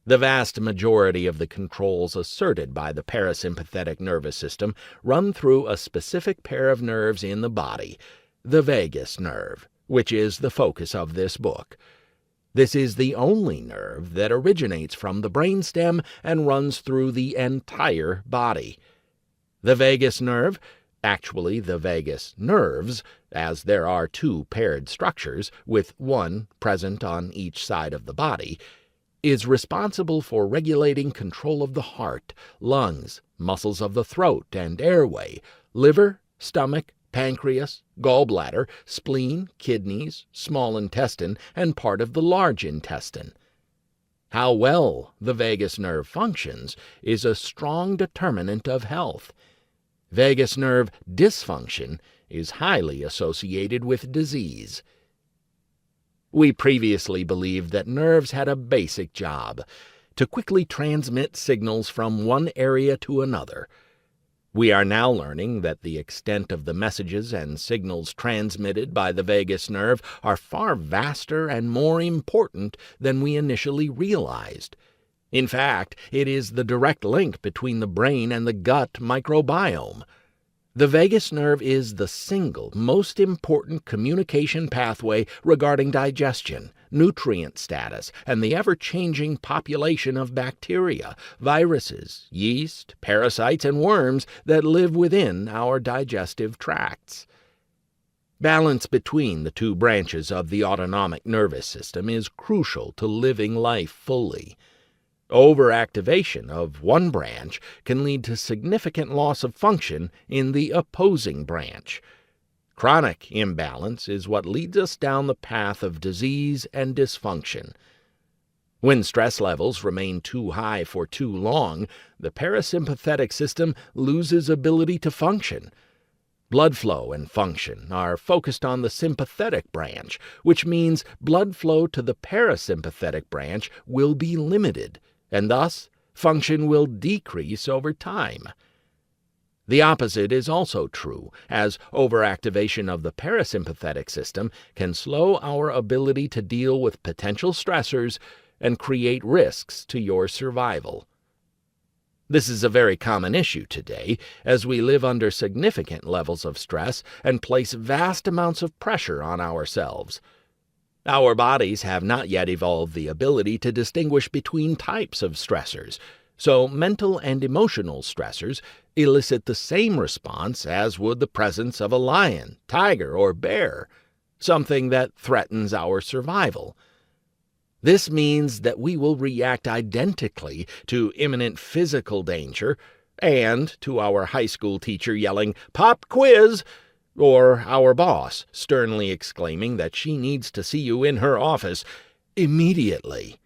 The vast majority of the controls asserted by the parasympathetic nervous system run through a specific pair of nerves in the body, the vagus nerve, which is the focus of this book. This is the only nerve that originates from the brainstem and runs through the entire body. The vagus nerve, actually the vagus nerves, as there are two paired structures, with one present on each side of the body, is responsible for regulating control of the heart, lungs, muscles of the throat and airway, liver, stomach, pancreas, gallbladder, spleen, kidneys, small intestine, and part of the large intestine. How well the vagus nerve functions is a strong determinant of health. Vagus nerve dysfunction is highly associated with disease. We previously believed that nerves had a basic job, to quickly transmit signals from one area to another. We are now learning that the extent of the messages and signals transmitted by the vagus nerve are far vaster and more important than we initially realized. In fact, it is the direct link between the brain and the gut microbiome. The vagus nerve is the single most important communication pathway regarding digestion, nutrient status, and the ever-changing population of bacteria, viruses, yeast, parasites, and worms that live within our digestive tracts. Balance between the two branches of the autonomic nervous system is crucial to living life fully. Overactivation of one branch can lead to significant loss of function in the opposing branch. Chronic imbalance is what leads us down the path of disease and dysfunction. When stress levels remain too high for too long, the parasympathetic system loses ability to function. Blood flow and function are focused on the sympathetic branch, which means blood flow to the parasympathetic branch will be limited, and thus function will decrease over time. The opposite is also true, as overactivation of the parasympathetic system can slow our ability to deal with potential stressors and create risks to your survival. This is a very common issue today, as we live under significant levels of stress and place vast amounts of pressure on ourselves. Our bodies have not yet evolved the ability to distinguish between types of stressors, so mental and emotional stressors elicit the same response as would the presence of a lion, tiger, or bear, something that threatens our survival. This means that we will react identically to imminent physical danger and to our high school teacher yelling, "Pop quiz!" or our boss sternly exclaiming that she needs to see you in her office immediately.